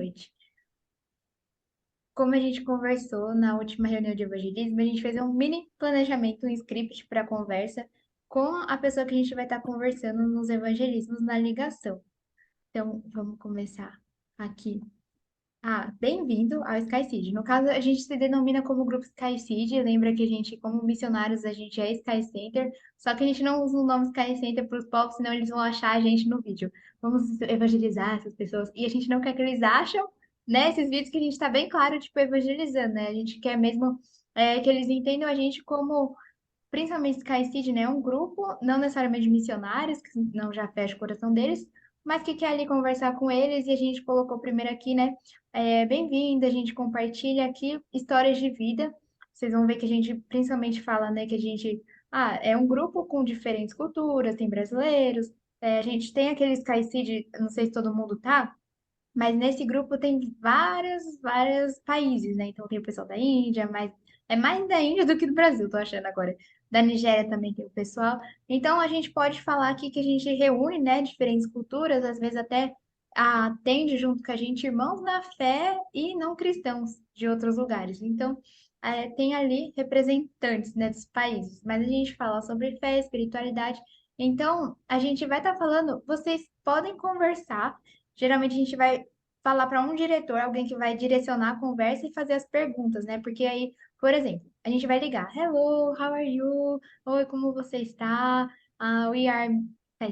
noite. Como a gente conversou na última reunião de evangelismo, a gente fez um mini planejamento, um script para a conversa com a pessoa que a gente vai estar conversando nos evangelismos na ligação. Então, vamos começar aqui. Bem-vindo ao SkySeed. No caso, a gente se denomina como Grupo SkySeed. Lembra que a gente, como missionários, a gente é Sky Center, só que a gente não usa o nome Sky Center para os povos, senão eles vão achar a gente no vídeo. Vamos evangelizar essas pessoas. E a gente não quer que eles acham, né, esses vídeos que a gente está bem claro, tipo, evangelizando, né? A gente quer mesmo que eles entendam a gente como, principalmente SkySeed, né, um grupo, não necessariamente de missionários, que não já fecha o coração deles, mas que quer ali conversar com eles, e a gente colocou primeiro aqui, né, bem-vinda, a gente compartilha aqui histórias de vida. Vocês vão ver que a gente principalmente fala, né, que a gente é um grupo com diferentes culturas, tem brasileiros, a gente tem aquele SkySeed, não sei se todo mundo tá, mas nesse grupo tem vários países, né? Então tem o pessoal da Índia, mas é mais da Índia do que do Brasil, tô achando agora. Da Nigéria também tem o pessoal. Então a gente pode falar aqui que a gente reúne, né, diferentes culturas, às vezes até atende junto com a gente irmãos na fé e não cristãos de outros lugares. Então tem ali representantes, né, dos países, mas a gente fala sobre fé, espiritualidade. Então a gente vai estar falando, vocês podem conversar. Geralmente a gente vai falar para um diretor, alguém que vai direcionar a conversa e fazer as perguntas, né? Porque aí, por exemplo, a gente vai ligar: Hello, how are you? Oi, como você está? We are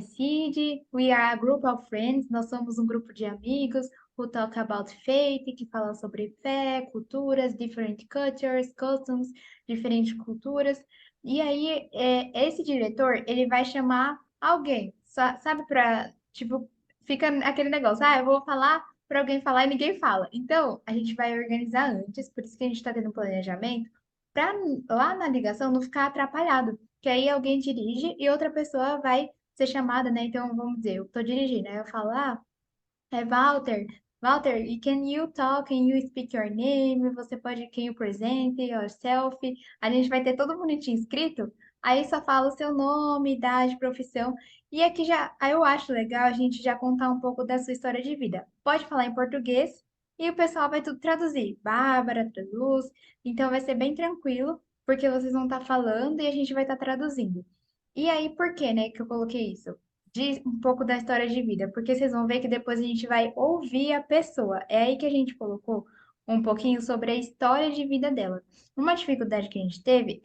Seed, we are a group of friends. Nós somos um grupo de amigos who talk about faith, que fala sobre fé, culturas, different cultures, customs, diferentes culturas. E aí, esse diretor, ele vai chamar alguém, sabe, para, tipo, fica aquele negócio, eu vou falar para alguém falar e ninguém fala. Então, a gente vai organizar antes, por isso que a gente está tendo um planejamento, para lá na ligação não ficar atrapalhado. Que aí alguém dirige e outra pessoa vai ser chamada, né? Então, vamos dizer, eu estou dirigindo, aí eu falo, Walter, Walter, can you talk? Can you speak your name? Você pode, can you present yourself? A gente vai ter todo bonitinho escrito, aí só fala o seu nome, idade, profissão. E aqui já, aí eu acho legal a gente já contar um pouco da sua história de vida. Pode falar em português e o pessoal vai tudo traduzir. Bárbara traduz, então vai ser bem tranquilo, porque vocês vão estar falando e a gente vai estar traduzindo. E aí, por que, né, que eu coloquei isso? De um pouco da história de vida, porque vocês vão ver que depois a gente vai ouvir a pessoa. É aí que a gente colocou um pouquinho sobre a história de vida dela. Uma dificuldade que a gente teve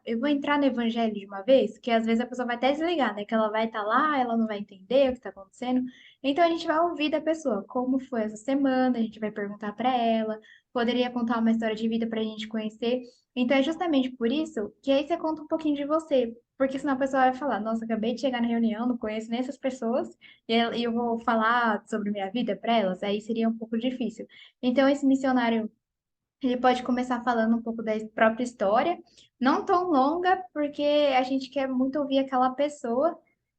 eu vou entrar no evangelho de uma vez, que às vezes a pessoa vai até desligar, né? Que ela vai estar lá, ela não vai entender o que está acontecendo. Então a gente vai ouvir da pessoa como foi essa semana, a gente vai perguntar para ela, poderia contar uma história de vida para a gente conhecer. Então é justamente por isso que aí você conta um pouquinho de você, porque senão a pessoa vai falar: Nossa, acabei de chegar na reunião, não conheço nem essas pessoas, e eu vou falar sobre minha vida para elas, aí seria um pouco difícil. Então, esse missionário, ele pode começar falando um pouco da própria história, não tão longa, porque a gente quer muito ouvir aquela pessoa,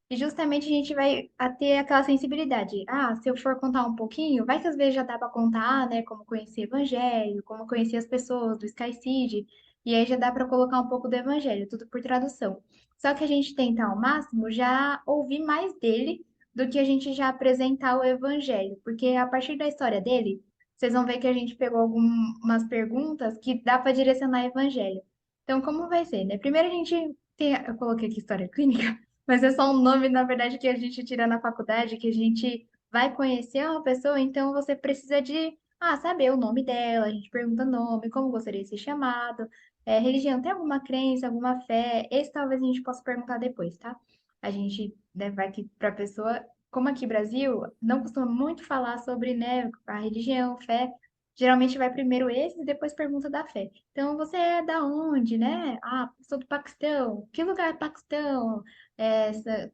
e justamente a gente vai ter aquela sensibilidade. Se eu for contar um pouquinho, vai que às vezes já dá para contar, né, como conhecer o evangelho, como conhecer as pessoas do Sky Seed, e aí já dá para colocar um pouco do evangelho, tudo por tradução. Só que a gente tenta ao máximo já ouvir mais dele do que a gente já apresentar o evangelho, porque a partir da história dele, vocês vão ver que a gente pegou algumas perguntas que dá para direcionar evangelho. Então, como vai ser, né? Primeiro a gente tem, eu coloquei aqui história clínica, mas é só um nome, na verdade, que a gente tira na faculdade, que a gente vai conhecer uma pessoa, então você precisa de, saber o nome dela, a gente pergunta nome, como gostaria de ser chamado, religião, tem alguma crença, alguma fé? Esse talvez a gente possa perguntar depois, tá? A gente, né, vai aqui para a pessoa, como aqui no Brasil, não costuma muito falar sobre, né, a religião, fé. Geralmente vai primeiro esse e depois pergunta da fé. Então, você é da onde, né? Sou do Paquistão. Que lugar é Paquistão?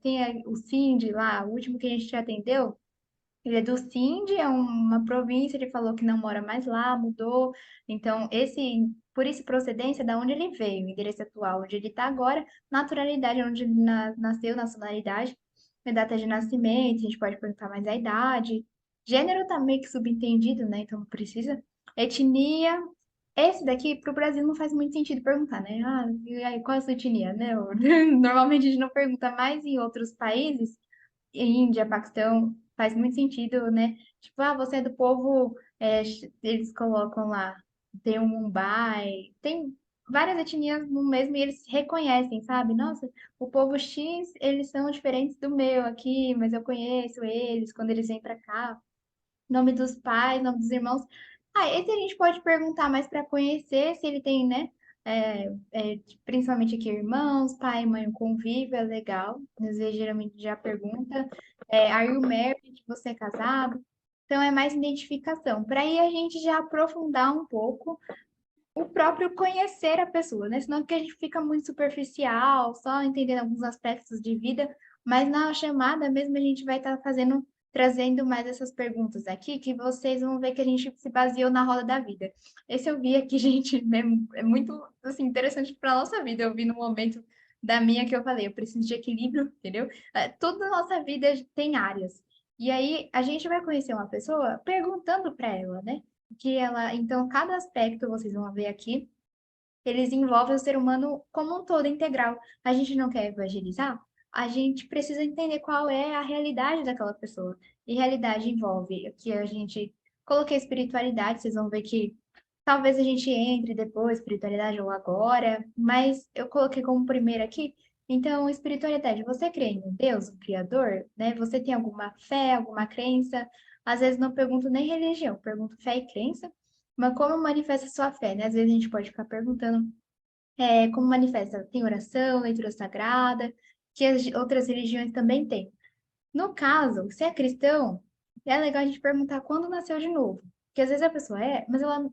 Tem o Sindh lá, o último que a gente te atendeu. Ele é do Sindh, é uma província, ele falou que não mora mais lá, mudou. Então, por isso procedência, da onde ele veio, o endereço atual, onde ele está agora, naturalidade, onde ele nasceu, nacionalidade, a data de nascimento, a gente pode perguntar mais a idade. Gênero tá meio que subentendido, né? Então não precisa. Etnia, esse daqui para o Brasil não faz muito sentido perguntar, né? E aí, qual é a sua etnia, né? Normalmente a gente não pergunta mais em outros países, Índia, Paquistão. faz muito sentido, né? Tipo, ah, você é do povo, eles colocam lá, tem um Mumbai, tem várias etnias no mesmo e eles se reconhecem, sabe? Nossa, o povo X, eles são diferentes do meu aqui, mas eu conheço eles quando eles vêm pra cá. Nome dos pais, nome dos irmãos. Ah, esse a gente pode perguntar mais para conhecer se ele tem, né? Principalmente aqui, irmãos, pai, mãe, o convívio é legal. Às vezes, geralmente já pergunta. Are you married? Você é casado? Então, é mais identificação. Para aí a gente já aprofundar um pouco o próprio conhecer a pessoa, né? Senão que a gente fica muito superficial, só entendendo alguns aspectos de vida, mas na chamada mesmo a gente vai estar fazendo, trazendo mais essas perguntas aqui, que vocês vão ver que a gente se baseou na roda da vida. Esse eu vi aqui, gente, é muito assim, interessante para a nossa vida. Eu vi no momento da minha que eu falei, eu preciso de equilíbrio, entendeu? Toda a nossa vida tem áreas. E aí a gente vai conhecer uma pessoa perguntando para ela, né? Que ela, então, cada aspecto, vocês vão ver aqui, eles envolvem o ser humano como um todo integral. A gente não quer evangelizar, a gente precisa entender qual é a realidade daquela pessoa. E realidade envolve que a gente coloquei espiritualidade, vocês vão ver que talvez a gente entre depois, espiritualidade ou agora, mas eu coloquei como primeiro aqui. Então, espiritualidade, você crê em um Deus, um Criador, né? Você tem alguma fé, alguma crença? Às vezes não pergunto nem religião, pergunto fé e crença, mas como manifesta sua fé, né? Às vezes a gente pode ficar perguntando como manifesta. Tem oração, leitura sagrada, que as outras religiões também têm. No caso, se é cristão, é legal a gente perguntar quando nasceu de novo. Porque às vezes a pessoa mas ela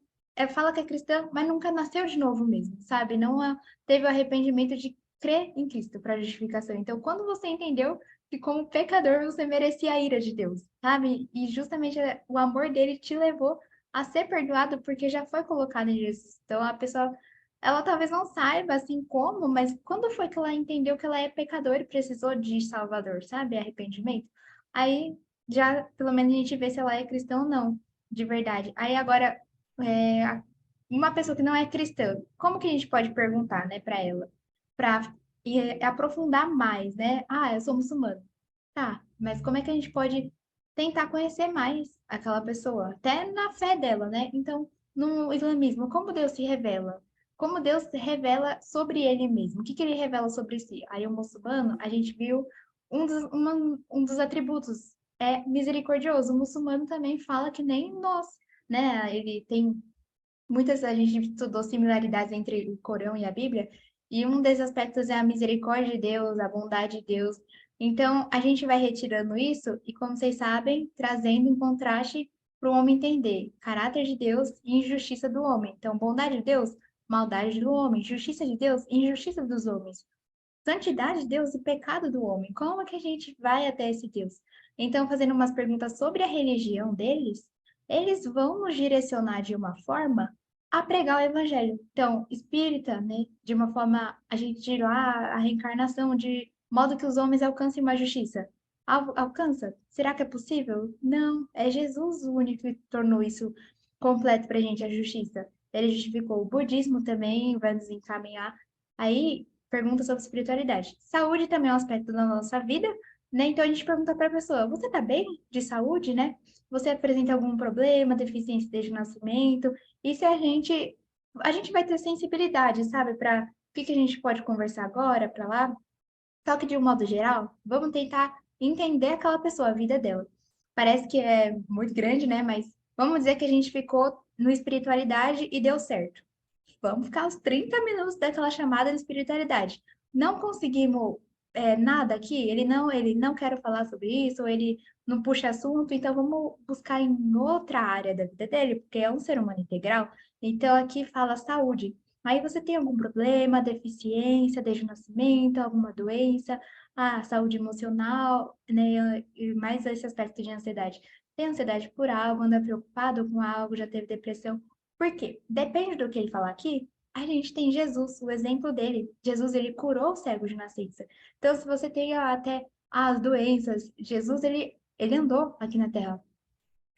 fala que é cristã, mas nunca nasceu de novo mesmo, sabe? Não teve o arrependimento de crer em Cristo para justificação. Então, quando você entendeu que como pecador você merecia a ira de Deus, sabe? E justamente o amor dele te levou a ser perdoado porque já foi colocado em Jesus. Então, a pessoa ela talvez não saiba assim como, mas quando foi que ela entendeu que ela é pecadora e precisou de Salvador, sabe? Arrependimento. Aí já, pelo menos, a gente vê se ela é cristã ou não, de verdade. Aí agora, uma pessoa que não é cristã, como que a gente pode perguntar, né, para ela? Para aprofundar mais, né? Ah, eu sou muçulmano. Tá, mas como é que a gente pode tentar conhecer mais aquela pessoa, até na fé dela, né? Então, no islamismo, como Deus se revela? Como Deus se revela sobre ele mesmo? O que que ele revela sobre si? Aí, o muçulmano, a gente viu um dos atributos é misericordioso. O muçulmano também fala que nem nós, né? Ele tem muitas, a gente estudou similaridades entre o Corão e a Bíblia, e um desses aspectos é a misericórdia de Deus, a bondade de Deus. Então, a gente vai retirando isso e, como vocês sabem, trazendo em contraste para o homem entender caráter de Deus e injustiça do homem. Então, bondade de Deus, maldade do homem, justiça de Deus, injustiça dos homens. Santidade de Deus e pecado do homem. Como é que a gente vai até esse Deus? Então, fazendo umas perguntas sobre a religião deles, eles vão nos direcionar de uma forma a pregar o evangelho. Então, espírita, né, de uma forma a gente tira a reencarnação de modo que os homens alcancem uma justiça. Alcança? Será que é possível? Não, é Jesus o único que tornou isso completo para a gente, a justiça. Ele justificou. O budismo também vai nos encaminhar. Aí, pergunta sobre espiritualidade. Saúde também é um aspecto da nossa vida, né? Então a gente pergunta para a pessoa: você tá bem de saúde, né? Você apresenta algum problema, deficiência desde o nascimento? E se a gente vai ter sensibilidade, sabe, para o que que a gente pode conversar agora, para lá? Só que de um modo geral, vamos tentar entender aquela pessoa, a vida dela. Parece que é muito grande, né? Mas vamos dizer que a gente ficou no espiritualidade e deu certo. Vamos ficar os 30 minutos daquela chamada de espiritualidade. Não conseguimos nada aqui, ele não quer falar sobre isso, ou ele não puxa assunto, então vamos buscar em outra área da vida dele, porque é um ser humano integral. Então aqui fala saúde. Aí você tem algum problema, deficiência desde o nascimento, alguma doença, saúde emocional, né? E mais esse aspecto de ansiedade. Tem ansiedade por algo, anda preocupado com algo, já teve depressão. Por quê? Depende do que ele falar aqui, a gente tem Jesus, o exemplo dele. Jesus, ele curou o cego de nascença. Então, se você tem até as doenças, Jesus, ele andou aqui na Terra,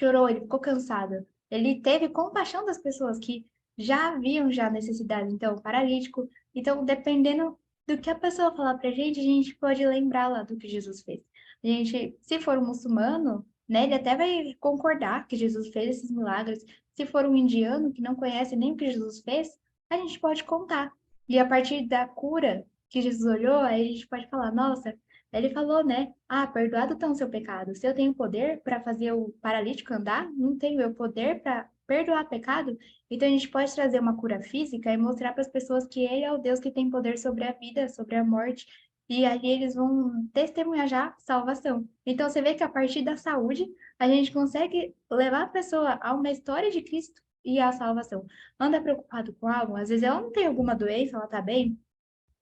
chorou, ele ficou cansado. Ele teve compaixão das pessoas que já haviam já necessidade. Então, paralítico. Então, dependendo do que a pessoa falar pra gente, a gente pode lembrar lá do que Jesus fez. A gente, se for um muçulmano, né? Ele até vai concordar que Jesus fez esses milagres. Se for um indiano que não conhece nem o que Jesus fez, a gente pode contar. E a partir da cura que Jesus olhou, aí a gente pode falar, nossa, ele falou, né? Ah, perdoado estão o seu pecado. Se eu tenho poder para fazer o paralítico andar, não tenho eu poder para perdoar pecado? Então a gente pode trazer uma cura física e mostrar para as pessoas que ele é o Deus que tem poder sobre a vida, sobre a morte, e aí eles vão testemunhar já salvação. Então você vê que a partir da saúde, a gente consegue levar a pessoa a uma história de Cristo e à salvação. Anda preocupado com algo, às vezes ela não tem alguma doença, ela tá bem,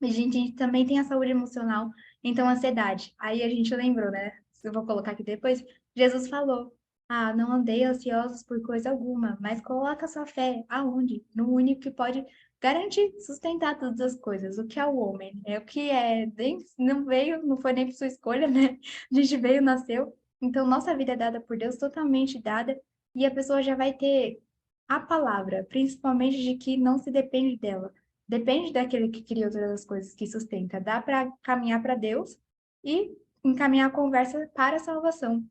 a gente também tem a saúde emocional, então a ansiedade. Aí a gente lembrou, né? Eu vou colocar aqui depois. Jesus falou: Ah, não andei ansiosos por coisa alguma, mas coloca sua fé aonde? No único que pode garantir, sustentar todas as coisas. O que é o homem? É o que é, nem, não veio, não foi nem por sua escolha, né? A gente veio, nasceu. Então nossa vida é dada por Deus, totalmente dada, e a pessoa já vai ter a palavra, principalmente de que não se depende dela. Depende daquele que criou todas as coisas, que sustenta. Dá para caminhar para Deus e encaminhar a conversa para a salvação.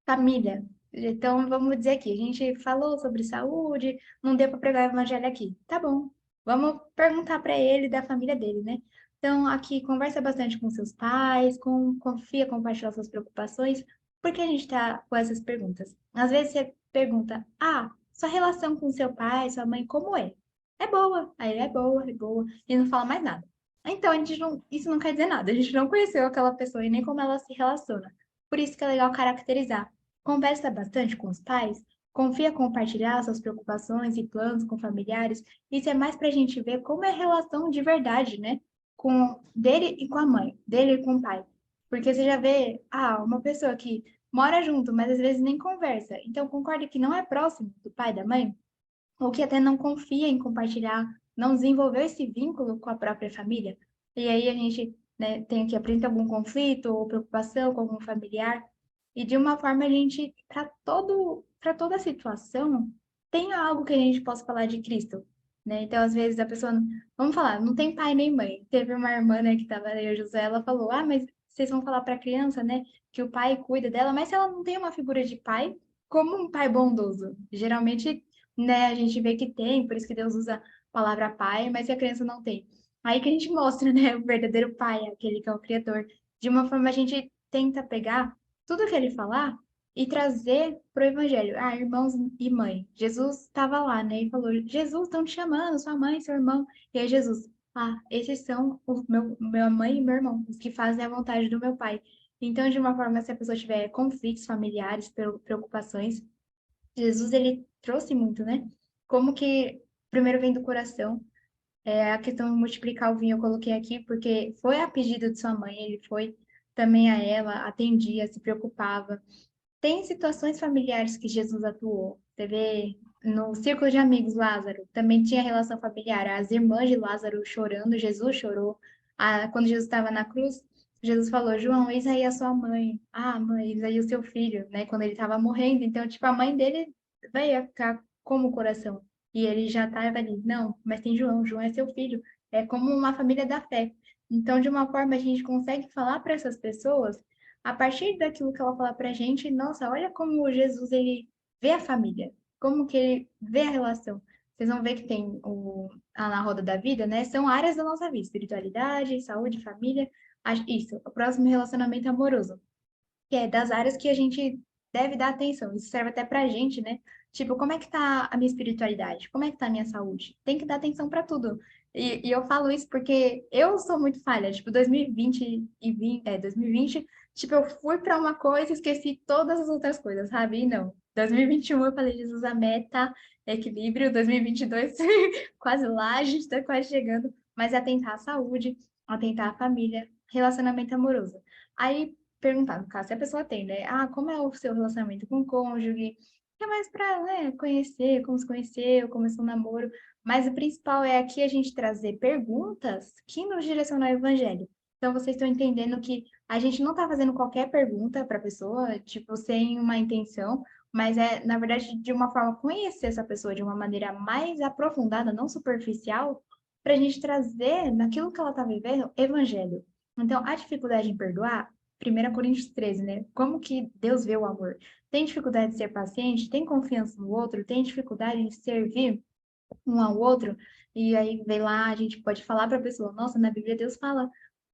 Família. Então, vamos dizer aqui, a gente falou sobre saúde, não deu para pregar o evangelho aqui. Tá bom. Vamos perguntar para ele da família dele, né? Então, aqui, conversa bastante com seus pais, confia, compartilha suas preocupações. Por que a gente está com essas perguntas? Às vezes você pergunta, ah, sua relação com seu pai, sua mãe, como é? É boa. Aí ele é boa, e não fala mais nada. Então, a gente não, isso não quer dizer nada. A gente não conheceu aquela pessoa e nem como ela se relaciona. Por isso que é legal caracterizar. Conversa bastante com os pais, confia compartilhar suas preocupações e planos com familiares. Isso é mais para a gente ver como é a relação de verdade, né? Com dele e com a mãe, dele e com o pai. Porque você já vê, ah, uma pessoa que mora junto, mas às vezes nem conversa. Então concorda que não é próximo do pai e da mãe, ou que até não confia em compartilhar, não desenvolveu esse vínculo com a própria família. E aí a gente, né, tem que apresentar algum conflito ou preocupação com algum familiar, e de uma forma a gente, para toda situação, tem algo que a gente possa falar de Cristo, né? Então, às vezes a pessoa, vamos falar, não tem pai nem mãe. Teve uma irmã, né, que estava aí, a José, ela falou: "Ah, mas vocês vão falar para a criança, né, que o pai cuida dela, mas se ela não tem uma figura de pai, como um pai bondoso?" Geralmente, né, a gente vê que tem, por isso que Deus usa a palavra pai, mas se a criança não tem. Aí que a gente mostra, né, o verdadeiro pai, aquele que é o criador. De uma forma a gente tenta pegar tudo que ele falar e trazer para o evangelho. Ah, irmãos e mãe. Jesus estava lá, né, e falou: Jesus, estão te chamando, sua mãe, seu irmão. E aí Jesus: Ah, esses são minha mãe e meu irmão, os que fazem a vontade do meu pai. Então, de uma forma, se a pessoa tiver conflitos familiares, preocupações, Jesus, ele trouxe muito, né? Como que primeiro vem do coração. É, a questão de multiplicar o vinho eu coloquei aqui porque foi a pedido de sua mãe, ele foi também a ela, atendia, se preocupava. Tem situações familiares que Jesus atuou. Você vê no círculo de amigos Lázaro, também tinha relação familiar. As irmãs de Lázaro chorando, Jesus chorou. Ah, quando Jesus estava na cruz, Jesus falou: João, eis aí a sua mãe. Ah, mãe, eis aí o seu filho, né? Quando ele estava morrendo. Então, tipo, a mãe dele veio ficar como o coração. E ele já estava ali: não, mas tem João, João é seu filho. É como uma família da fé. Então, de uma forma, a gente consegue falar para essas pessoas a partir daquilo que ela fala pra gente, nossa, olha como Jesus ele vê a família, como que ele vê a relação. Vocês vão ver que tem na roda da vida, né? São áreas da nossa vida: espiritualidade, saúde, família, isso, o próximo relacionamento amoroso, que é das áreas que a gente deve dar atenção. Isso serve até pra gente, né? Tipo, como é que tá a minha espiritualidade? Como é que tá a minha saúde? Tem que dar atenção pra tudo. E eu falo isso porque eu sou muito falha. Tipo, 2020 2020, tipo, eu fui pra uma coisa e esqueci todas as outras coisas, sabe? E não. 2021 eu falei: Jesus, a meta, equilíbrio. 2022 quase lá, a gente tá quase chegando. Mas atentar à saúde, atentar à família, relacionamento amoroso. Aí perguntar, no caso, se a pessoa tem, né? Ah, como é o seu relacionamento com o cônjuge? Que é mais pra, né, conhecer, como se conheceu, começou o namoro. Mas o principal é aqui a gente trazer perguntas que nos direcionam ao evangelho. Então, vocês estão entendendo que a gente não está fazendo qualquer pergunta para a pessoa, tipo, sem uma intenção, mas é, na verdade, de uma forma conhecer essa pessoa de uma maneira mais aprofundada, não superficial, para a gente trazer naquilo que ela está vivendo, evangelho. Então, a dificuldade em perdoar 1 Coríntios 13, né? Como que Deus vê o amor? Tem dificuldade de ser paciente? Tem confiança no outro? Tem dificuldade em servir um ao outro? E aí vem lá, a gente pode falar para a pessoa, nossa, na Bíblia Deus fala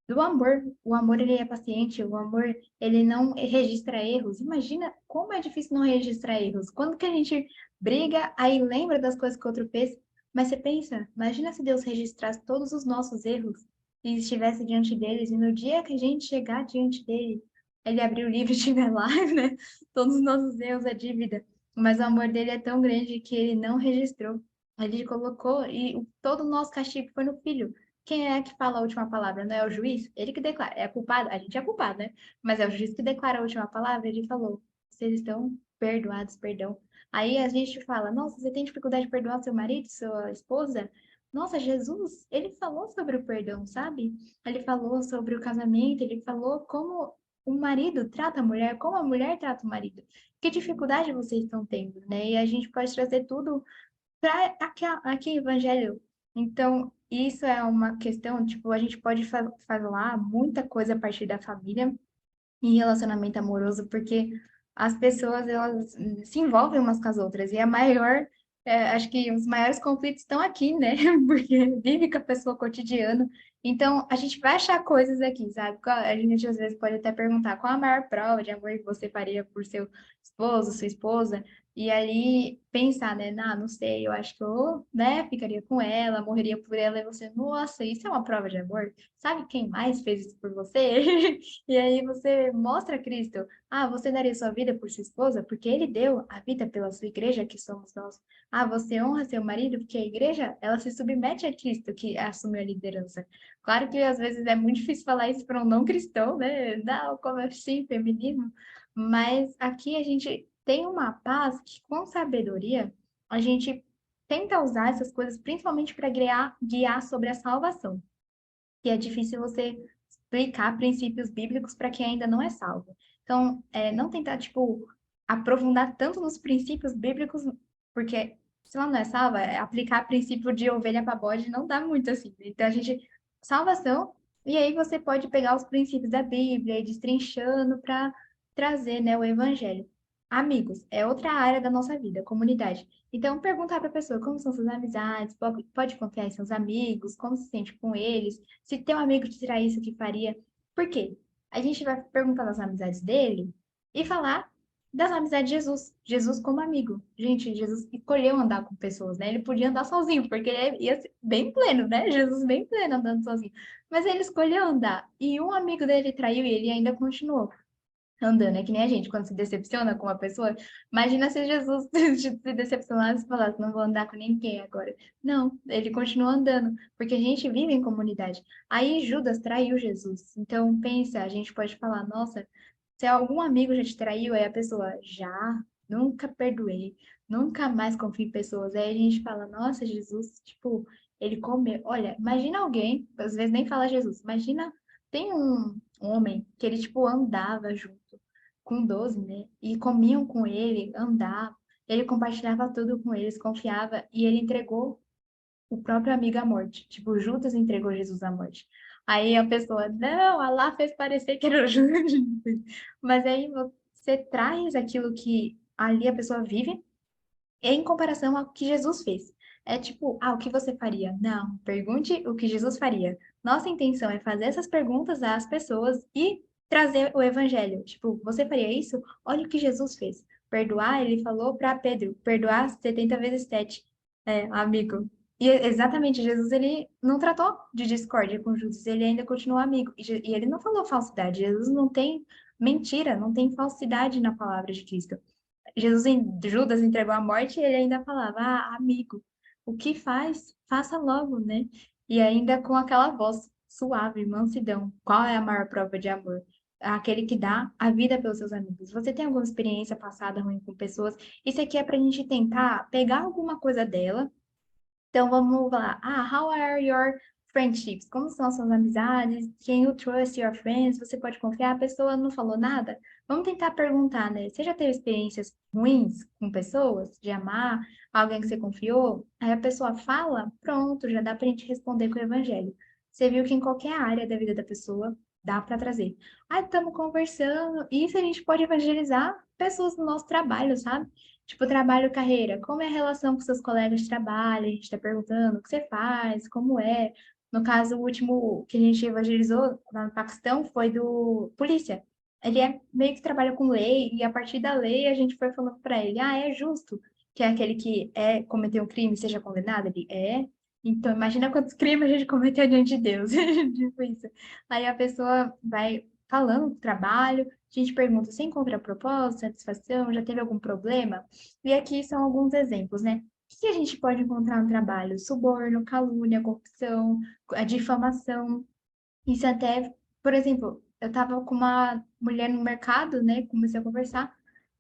do amor. O amor, ele é paciente, o amor, ele não registra erros. Imagina como é difícil não registrar erros. Quando que a gente briga, aí lembra das coisas que o outro fez, mas você pensa, imagina se Deus registrasse todos os nossos erros e estivesse diante deles, e no dia que a gente chegar diante dele, ele abrir o livro e estiver lá, né? Todos os nossos erros, a dívida. Mas o amor dele é tão grande que ele não registrou. Ele colocou, e todo o nosso castigo foi no filho. Quem é que fala a última palavra? Não é o juiz? Ele que declara. É culpado? A gente é culpado, né? Mas é o juiz que declara a última palavra. Ele falou: vocês estão perdoados, perdão. Aí a gente fala: nossa, você tem dificuldade de perdoar seu marido, sua esposa? Nossa, Jesus, ele falou sobre o perdão, sabe? Ele falou sobre o casamento, ele falou como o marido trata a mulher, como a mulher trata o marido. Que dificuldade vocês estão tendo, né? E a gente pode trazer tudo para aqui, Evangelho. Então, isso é uma questão, tipo, a gente pode falar muita coisa a partir da família em relacionamento amoroso, porque as pessoas, elas se envolvem umas com as outras, e a maior, acho que os maiores conflitos estão aqui, né? Porque vive com a pessoa cotidiano. Então, a gente vai achar coisas aqui, sabe? A gente às vezes pode até perguntar qual a maior prova de amor que você faria por seu esposo, sua esposa, e aí pensar, né? Não sei, eu acho que eu, né, ficaria com ela, morreria por ela, e você, nossa, isso é uma prova de amor? Sabe quem mais fez isso por você? E aí você mostra a Cristo. Ah, você daria sua vida por sua esposa? Porque ele deu a vida pela sua igreja, que somos nós. Ah, você honra seu marido? Porque a igreja, ela se submete a Cristo, que assume a liderança. Claro que às vezes é muito difícil falar isso para um não cristão, né? Não, como assim, feminismo? Mas aqui a gente tem uma paz que, com sabedoria, a gente tenta usar essas coisas principalmente para guiar sobre a salvação, que é difícil você explicar princípios bíblicos para quem ainda não é salvo. Então, não tentar, tipo, aprofundar tanto nos princípios bíblicos, porque se ela não é salva, aplicar princípio de ovelha para bode não dá muito assim. Então, a gente, salvação, e aí você pode pegar os princípios da Bíblia e destrinchando para trazer, né, o evangelho. Amigos, é outra área da nossa vida, comunidade. Então, perguntar para a pessoa como são suas amizades, pode confiar em seus amigos, como se sente com eles, se teu amigo te trai isso, o que faria? Por quê? A gente vai perguntar das amizades dele e falar das amizades de Jesus. Jesus como amigo. Gente, Jesus escolheu andar com pessoas, né? Ele podia andar sozinho, porque ele ia ser bem pleno, né? Jesus bem pleno andando sozinho. Mas ele escolheu andar. E um amigo dele traiu e ele ainda continuou andando. É que nem a gente, quando se decepciona com uma pessoa. Imagina se Jesus se decepcionasse e falasse, não vou andar com ninguém agora. Não, ele continua andando, porque a gente vive em comunidade. Aí Judas traiu Jesus. Então, pensa, a gente pode falar, nossa, se algum amigo já te traiu, aí a pessoa, já, nunca perdoei, nunca mais confio em pessoas. Aí a gente fala, nossa, Jesus, tipo, ele comeu. Olha, imagina alguém, às vezes nem fala Jesus, imagina, tem um homem que ele, tipo, andava junto com 12, né? E comiam com ele, andavam, ele compartilhava tudo com eles, confiava, e ele entregou o próprio amigo à morte. Tipo, Judas entregou Jesus à morte. Aí a pessoa, não, Allah fez parecer que era o Judas. Mas aí você traz aquilo que ali a pessoa vive em comparação ao que Jesus fez. É tipo, o que você faria? Não, pergunte o que Jesus faria. Nossa intenção é fazer essas perguntas às pessoas e trazer o evangelho. Tipo, você faria isso? Olha o que Jesus fez. Perdoar, ele falou para Pedro, perdoar 70 vezes 7. Amigo. E exatamente, Jesus, ele não tratou de discórdia com Judas, ele ainda continuou amigo. E ele não falou falsidade. Jesus não tem mentira, não tem falsidade na palavra de Cristo. Judas entregou a morte e ele ainda falava, amigo, o que faz? Faça logo, né? E ainda com aquela voz suave, mansidão. Qual é a maior prova de amor? Aquele que dá a vida pelos seus amigos. Você tem alguma experiência passada ruim com pessoas? Isso aqui é pra gente tentar pegar alguma coisa dela, então vamos lá. How are your friendships? Como são as suas amizades? Can you trust your friends? Você pode confiar? A pessoa não falou nada? Vamos tentar perguntar, né? Você já teve experiências ruins com pessoas? De amar alguém que você confiou? Aí a pessoa fala, pronto, já dá pra gente responder com o evangelho. Você viu que em qualquer área da vida da pessoa dá para trazer. Ah, estamos conversando, isso a gente pode evangelizar pessoas no nosso trabalho, sabe? Tipo, trabalho, carreira, como é a relação com seus colegas de trabalho? A gente está perguntando o que você faz, como é. No caso, o último que a gente evangelizou lá no Paquistão foi do polícia. Ele meio que trabalha com lei, e a partir da lei a gente foi falando para ele, ah, é justo que é aquele que cometeu um crime seja condenado? Ele é. Então, imagina quantos crimes a gente cometeu diante de Deus. Tipo isso. Aí a pessoa vai falando do trabalho, a gente pergunta, você encontra propósito, satisfação, já teve algum problema? E aqui são alguns exemplos, né? O que a gente pode encontrar no trabalho? Suborno, calúnia, corrupção, a difamação. Isso até, por exemplo, eu estava com uma mulher no mercado, né? Comecei a conversar.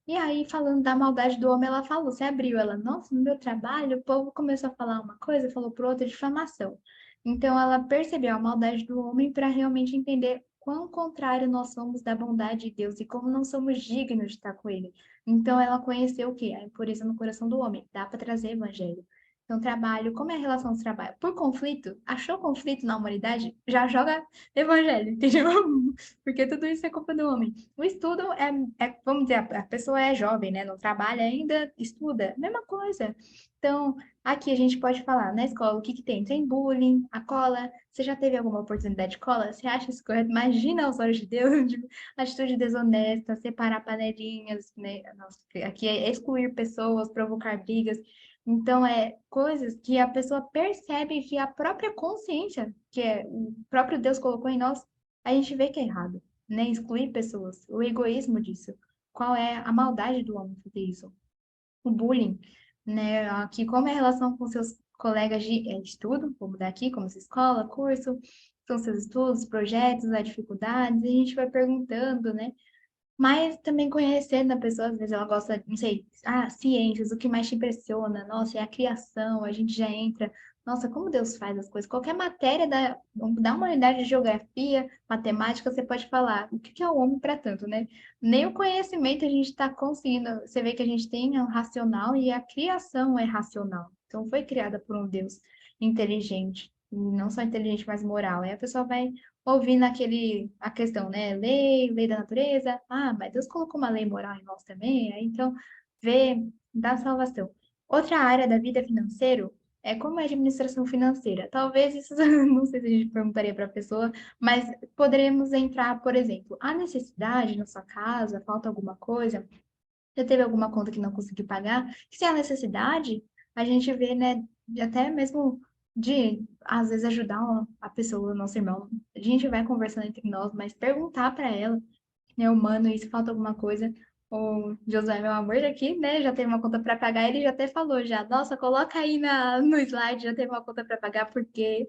E aí, falando da maldade do homem, ela falou, você abriu ela, nossa, no meu trabalho, o povo começou a falar uma coisa, falou por outra, difamação. Então, ela percebeu a maldade do homem para realmente entender quão contrário nós somos da bondade de Deus e como não somos dignos de estar com Ele. Então, ela conheceu o quê? A impureza no coração do homem. Dá para trazer evangelho. Então, trabalho, como é a relação do trabalho? Por conflito, achou conflito na humanidade? Já joga evangelho, entendeu? Porque tudo isso é culpa do homem. O estudo vamos dizer, a pessoa é jovem, né? Não trabalha ainda, estuda, mesma coisa. Então, aqui a gente pode falar, na escola, o que que tem? Tem bullying, a cola. Você já teve alguma oportunidade de cola? Você acha isso correto? Imagina aos olhos de Deus, tipo, atitude desonesta, separar panelinhas, né? Nossa, aqui é excluir pessoas, provocar brigas. Então, é coisas que a pessoa percebe que a própria consciência, que é o próprio Deus colocou em nós, a gente vê que é errado, né? Excluir pessoas, o egoísmo disso. Qual é a maldade do homem fazer isso? O bullying, né? Aqui, como é a relação com seus colegas de estudo, vou mudar aqui, como sua escola, curso, são seus estudos, projetos, as dificuldades, e a gente vai perguntando, né? Mas também conhecendo a pessoa, às vezes ela gosta, não sei, ciências, o que mais te impressiona, nossa, é a criação, a gente já entra, nossa, como Deus faz as coisas. Qualquer matéria da humanidade de geografia, matemática, você pode falar. O que que é o homem para tanto, né? Nem o conhecimento a gente está conseguindo. Você vê que a gente tem um racional e a criação é racional. Então foi criada por um Deus inteligente. E não só inteligente, mas moral. Aí a pessoa vai ouvindo a questão, né? Lei da natureza. Ah, mas Deus colocou uma lei moral em nós também. Aí, então, vê da salvação. Outra área da vida financeira é como é a administração financeira. Talvez isso, não sei se a gente perguntaria para a pessoa, mas poderíamos entrar, por exemplo, a necessidade na sua casa, falta alguma coisa, você teve alguma conta que não conseguiu pagar, se há necessidade, a gente vê, né, até mesmo de, às vezes, ajudar a pessoa, o nosso irmão. A gente vai conversando entre nós, mas perguntar para ela, né, humano, e se falta alguma coisa. O Josué, meu amor, aqui, né, já teve uma conta para pagar, ele já até falou já, nossa, coloca aí no slide, já teve uma conta para pagar, porque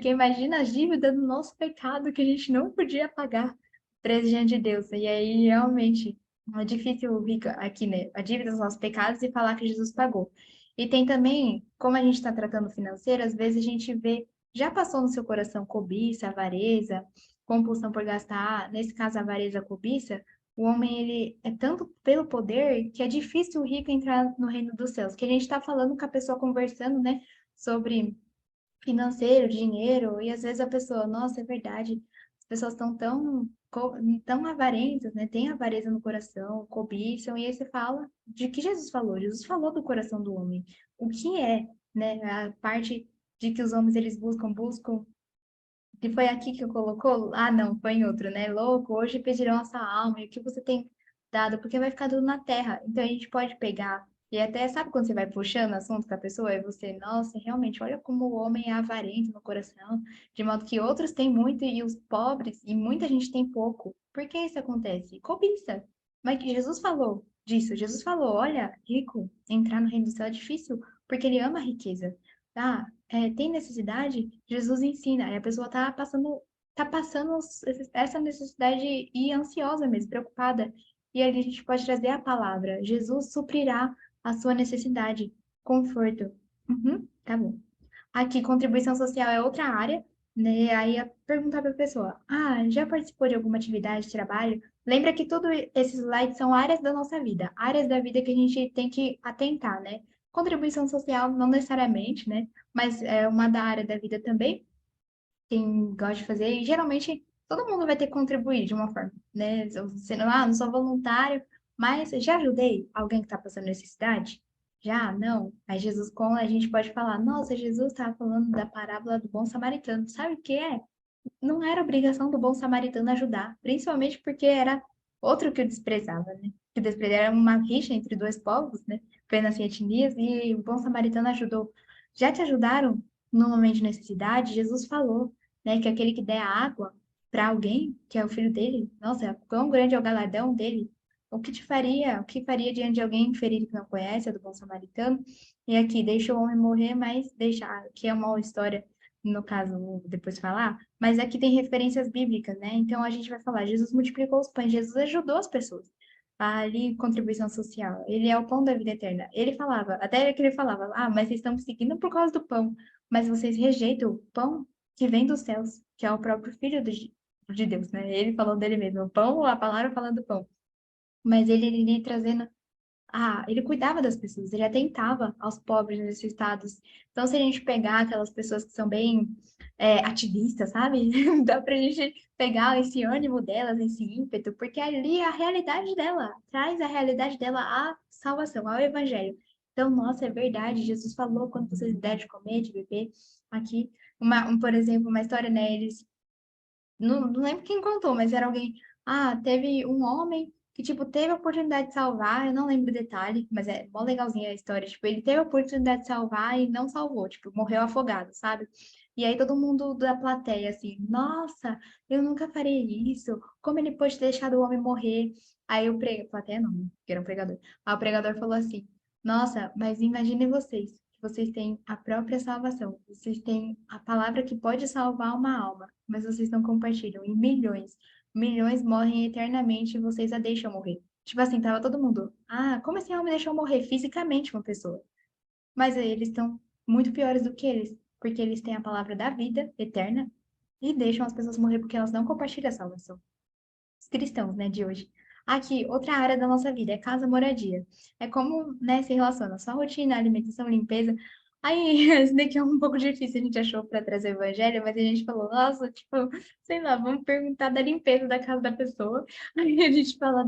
imagina as dívidas do nosso pecado que a gente não podia pagar preso diante de Deus. E aí, realmente, é difícil aqui, né, a dívida dos nossos pecados e falar que Jesus pagou. E tem também, como a gente está tratando financeiro, às vezes a gente vê, já passou no seu coração cobiça, avareza, compulsão por gastar, nesse caso, avareza, cobiça, o homem, ele é tanto pelo poder que é difícil o rico entrar no reino dos céus. Que a gente está falando com a pessoa conversando, né, sobre financeiro, dinheiro, e às vezes a pessoa, nossa, é verdade, as pessoas estão tão avarentas, né? Tem avareza no coração, cobiçam, e aí você fala de que Jesus falou. Jesus falou do coração do homem. O que é, né, a parte de que os homens eles buscam e foi aqui que eu colocou? Ah, não, foi em outro, né? Louco, hoje pedirão a sua alma, e o que você tem dado? Porque vai ficar tudo na terra. Então a gente pode pegar, e até sabe quando você vai puxando assunto com a pessoa, e você, nossa, realmente, olha como o homem é avarento no coração, de modo que outros têm muito e os pobres, e muita gente tem pouco. Por que isso acontece? Cobiça. Mas que Jesus falou disso. Jesus falou: olha, rico, entrar no reino do céu é difícil, porque ele ama a riqueza. Tá? Tem necessidade? Jesus ensina. Aí a pessoa tá passando essa necessidade e ansiosa mesmo, preocupada. E aí a gente pode trazer a palavra. Jesus suprirá a sua necessidade. Conforto. Uhum, tá bom. Aqui, contribuição social é outra área, né? Aí perguntar para a pessoa: já participou de alguma atividade de trabalho? Lembra que todos esses slides são áreas da nossa vida, áreas da vida que a gente tem que atentar, né? Contribuição social, não necessariamente, né? Mas é uma da área da vida também, quem gosta de fazer, e geralmente todo mundo vai ter que contribuir de uma forma, né? Você não, não sou voluntário, mas já ajudei alguém que está passando necessidade? Já? Não. Aí Jesus, como a gente pode falar, nossa, Jesus estava falando da parábola do bom samaritano. Sabe o que é? Não era obrigação do bom samaritano ajudar, principalmente porque era outro que o desprezava, né? Que o desprezava era uma rixa entre dois povos, né? Apenas em etnias, e o bom samaritano ajudou. Já te ajudaram no momento de necessidade? Jesus falou, né, que aquele que der a água para alguém, que é o filho dele, nossa, quão grande é o galardão dele. O que te faria? O que faria diante de alguém ferido que não conhece, é do bom samaritano? E aqui, deixa o homem morrer, mas deixa, que é uma história, no caso, vou depois falar, mas aqui tem referências bíblicas, né? Então a gente vai falar, Jesus multiplicou os pães, Jesus ajudou as pessoas. Ali, contribuição social. Ele é o pão da vida eterna. Ele falava, até que ele falava, ah, mas vocês estão me seguindo por causa do pão, mas vocês rejeitam o pão que vem dos céus, que é o próprio Filho de Deus, né? Ele falou dele mesmo, o pão, a palavra falando do pão. Mas ele trazendo ele cuidava das pessoas, ele atentava aos pobres necessitados. Então, se a gente pegar aquelas pessoas que são bem ativistas, sabe? Dá pra gente pegar esse ânimo delas, esse ímpeto, porque ali é a realidade dela, traz a realidade dela à salvação, ao evangelho. Então, nossa, é verdade, Jesus falou quando vocês derem de comer, de beber, aqui, por exemplo, uma história, né, eles não lembro quem contou, mas era alguém. Ah, teve um homem que, tipo, teve a oportunidade de salvar, eu não lembro o detalhe, mas é mó legalzinha a história. Tipo, ele teve a oportunidade de salvar e não salvou, tipo, morreu afogado, sabe? E aí todo mundo da plateia, assim, nossa, eu nunca farei isso, como ele pode ter deixado o homem morrer? Aí o plateia não, né? Que era um pregador. Aí o pregador falou assim, nossa, mas imaginem vocês, que vocês têm a própria salvação, vocês têm a palavra que pode salvar uma alma, mas vocês não compartilham. E milhões, milhões morrem eternamente e vocês a deixam morrer. Tipo assim, tava todo mundo. Ah, como esse homem deixou morrer fisicamente uma pessoa? Mas aí eles estão muito piores do que eles, porque eles têm a palavra da vida eterna e deixam as pessoas morrer porque elas não compartilham a salvação. Os cristãos, né, de hoje. Aqui, outra área da nossa vida é casa, moradia. É como, né, se relaciona sua rotina, alimentação, limpeza. Aí, esse daqui é um pouco difícil, a gente achou para trazer o evangelho, mas a gente falou, nossa, tipo, sei lá, vamos perguntar da limpeza da casa da pessoa. Aí a gente fala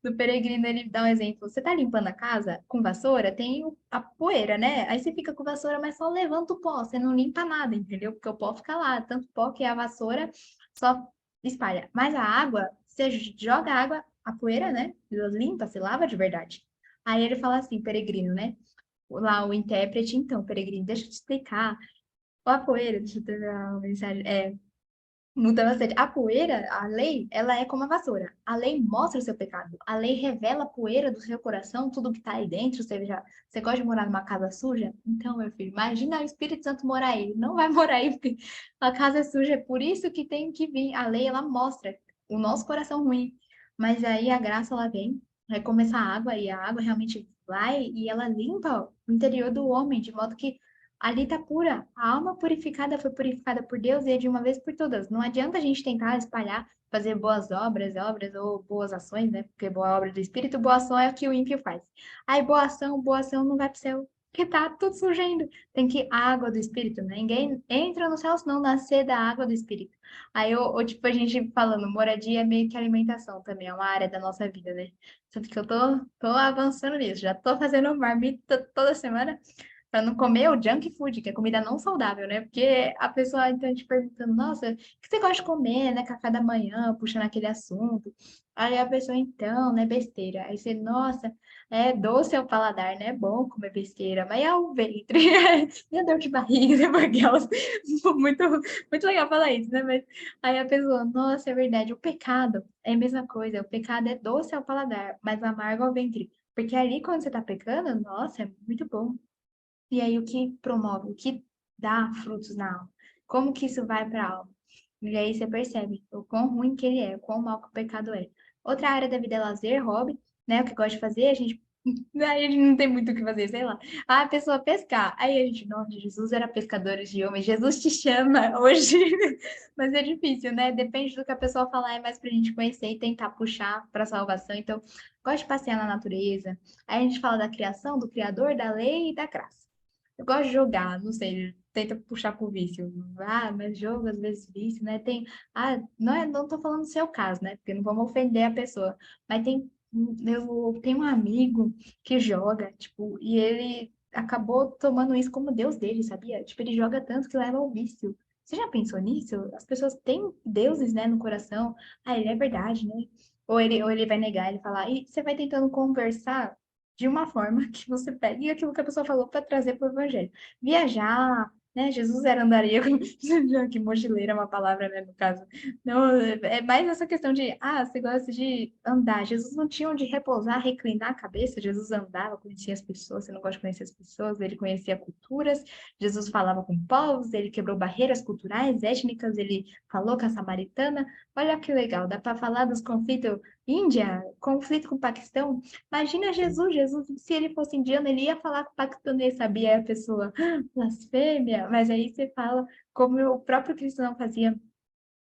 do peregrino, ele dá um exemplo. Você tá limpando a casa com vassoura? Tem a poeira, né? Aí você fica com vassoura, mas só levanta o pó, você não limpa nada, entendeu? Porque o pó fica lá, tanto pó que a vassoura só espalha. Mas a água, você joga a água, a poeira, né? Limpa, se lava de verdade. Aí ele fala assim, peregrino, né? Lá o intérprete, então, peregrino, deixa eu te explicar. Ó, a poeira, deixa eu ter a mensagem. Muda bastante. A poeira, a lei, ela é como a vassoura. A lei mostra o seu pecado. A lei revela a poeira do seu coração, tudo que tá aí dentro. Você gosta de morar numa casa suja? Então, meu filho, imagina o Espírito Santo morar aí. Não vai morar aí porque a casa é suja. É por isso que tem que vir. A lei, ela mostra o nosso coração ruim. Mas aí a graça, ela vem, vai começar a água e a água realmente vai e ela limpa o interior do homem, de modo que ali está pura. A alma purificada foi purificada por Deus e é de uma vez por todas. Não adianta a gente tentar espalhar, fazer boas obras ou boas ações, né? Porque boa obra do Espírito, boa ação é o que o ímpio faz. Aí boa ação não vai para o céu, porque tá tudo surgindo. Tem que água do Espírito, né? Ninguém entra no céu se não nascer da água do Espírito. Aí, tipo, a gente falando, moradia é meio que alimentação também, é uma área da nossa vida, né? Tanto que eu tô avançando nisso, já tô fazendo marmita toda semana para não comer o junk food, que é comida não saudável, né? Porque a pessoa então te perguntando, nossa, o que você gosta de comer, né? Café da manhã, puxando aquele assunto. Aí a pessoa, então, né, besteira. Aí você, nossa, é doce ao paladar, né? É bom comer besteira, mas é o ventre, e a dor de barriga, né? Porque elas, muito, muito legal falar isso, né? Mas aí a pessoa, nossa, é verdade, o pecado é a mesma coisa, o pecado é doce ao paladar, mas amargo ao ventre. Porque ali, quando você tá pecando, nossa, é muito bom. E aí, o que promove, o que dá frutos na alma? Como que isso vai para a alma? E aí você percebe o quão ruim que ele é, o quão mal que o pecado é. Outra área da vida é lazer, hobby, né? O que gosta de fazer, a gente. Aí a gente não tem muito o que fazer, sei lá. Ah, a pessoa pescar. Aí a gente, nossa, Jesus era pescador de homens, Jesus te chama hoje. Mas é difícil, né? Depende do que a pessoa falar, é mais pra gente conhecer e tentar puxar para salvação. Então, gosto de passear na natureza. Aí a gente fala da criação, do Criador, da lei e da graça. Eu gosto de jogar, não sei, tenta puxar pro vício. Ah, mas jogo às vezes vício, né? Não tô falando do seu caso, né? Porque não vamos ofender a pessoa. Mas eu tenho um amigo que joga, tipo, e ele acabou tomando isso como Deus dele, sabia? Tipo, ele joga tanto que leva ao vício. Você já pensou nisso? As pessoas têm deuses, né, no coração. Ah, ele é verdade, né? Ou ele vai negar, ele falar, e você vai tentando conversar de uma forma que você pegue aquilo que a pessoa falou para trazer para o evangelho. Viajar, né? Jesus era andaria com... que mochileira é uma palavra, né, no caso. Não, é mais essa questão de, você gosta de andar. Jesus não tinha onde repousar, reclinar a cabeça. Jesus andava, conhecia as pessoas. Você não gosta de conhecer as pessoas, ele conhecia culturas. Jesus falava com povos, ele quebrou barreiras culturais, étnicas, ele falou com a samaritana. Olha que legal, dá para falar dos conflitos Índia, conflito com o Paquistão. Imagina Jesus, se ele fosse indiano, ele ia falar com o paquistanês, sabia? Aí a pessoa, blasfêmia, mas aí você fala como o próprio cristão fazia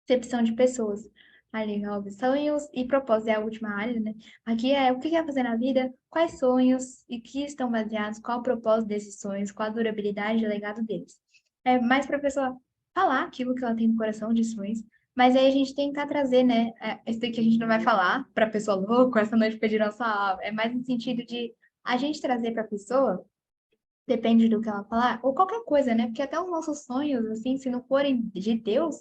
acepção de pessoas. Aí, legal, sonhos e propósitos é a última área, né? Aqui é o que quer fazer na vida, quais sonhos e que estão baseados, qual o propósito desses sonhos, qual a durabilidade e o legado deles. É mais para a pessoa falar aquilo que ela tem no coração de sonhos, mas aí a gente tentar trazer, né? Esse daqui a gente não vai falar para a pessoa louco, essa noite pediram sua alma. É mais no sentido de a gente trazer para a pessoa, depende do que ela falar, ou qualquer coisa, né? Porque até os nossos sonhos, assim, se não forem de Deus,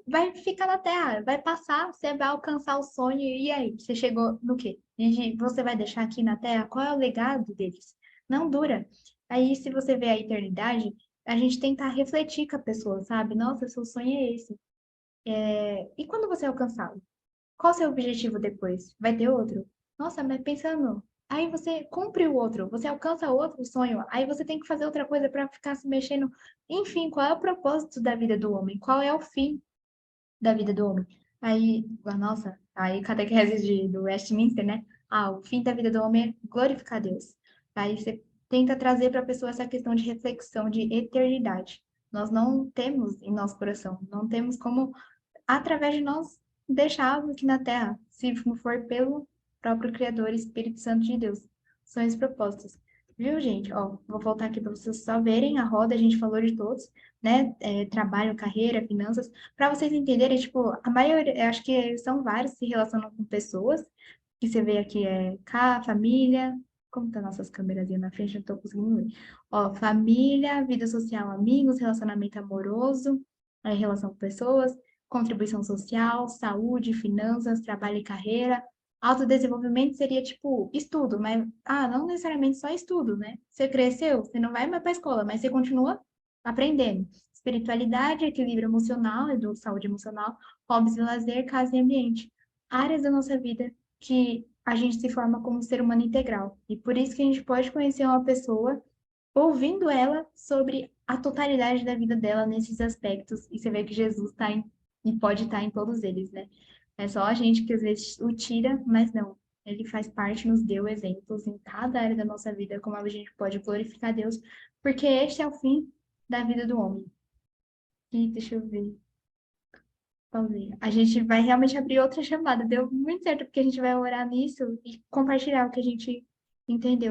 vai ficar na Terra, vai passar, você vai alcançar o sonho, e aí? Você chegou no quê? E você vai deixar aqui na Terra? Qual é o legado deles? Não dura. Aí, se você vê a eternidade, a gente tenta refletir com a pessoa, sabe? Nossa, seu sonho é esse. E quando você alcançá-lo? Qual o seu objetivo depois? Vai ter outro? Nossa, mas pensando. Aí você cumpre o outro, você alcança outro sonho, aí você tem que fazer outra coisa para ficar se mexendo. Enfim, qual é o propósito da vida do homem? Qual é o fim da vida do homem? Aí, nossa, aí catequese do Westminster, né? O fim da vida do homem é glorificar Deus. Aí você tenta trazer para a pessoa essa questão de reflexão, de eternidade. Nós não temos em nosso coração, não temos como através de nós deixá-lo aqui na Terra, se não for pelo próprio Criador, Espírito Santo de Deus. São esses propósitos. Viu, gente? Ó, vou voltar aqui para vocês só verem a roda, a gente falou de todos, né? Trabalho, carreira, finanças, para vocês entenderem, tipo, a maioria, eu acho que são vários que se relacionam com pessoas, que você vê aqui família, como tá nossas câmeras na frente, eu não tô conseguindo ver. Ó, família, vida social, amigos, relacionamento amoroso, relação com pessoas, contribuição social, saúde, finanças, trabalho e carreira. Autodesenvolvimento seria tipo estudo, mas não necessariamente só estudo, né? Você cresceu, você não vai mais para a escola, mas você continua aprendendo. Espiritualidade, equilíbrio emocional, saúde emocional, hobbies e lazer, casa e ambiente. Áreas da nossa vida que a gente se forma como ser humano integral. E por isso que a gente pode conhecer uma pessoa ouvindo ela sobre a totalidade da vida dela nesses aspectos. E você vê que Jesus está e pode estar em todos eles, né? É só a gente que às vezes o tira, mas não. Ele faz parte, nos deu exemplos em cada área da nossa vida, como a gente pode glorificar Deus, porque este é o fim da vida do homem. E deixa eu ver. Vamos ver. A gente vai realmente abrir outra chamada. Deu muito certo, porque a gente vai orar nisso e compartilhar o que a gente entendeu.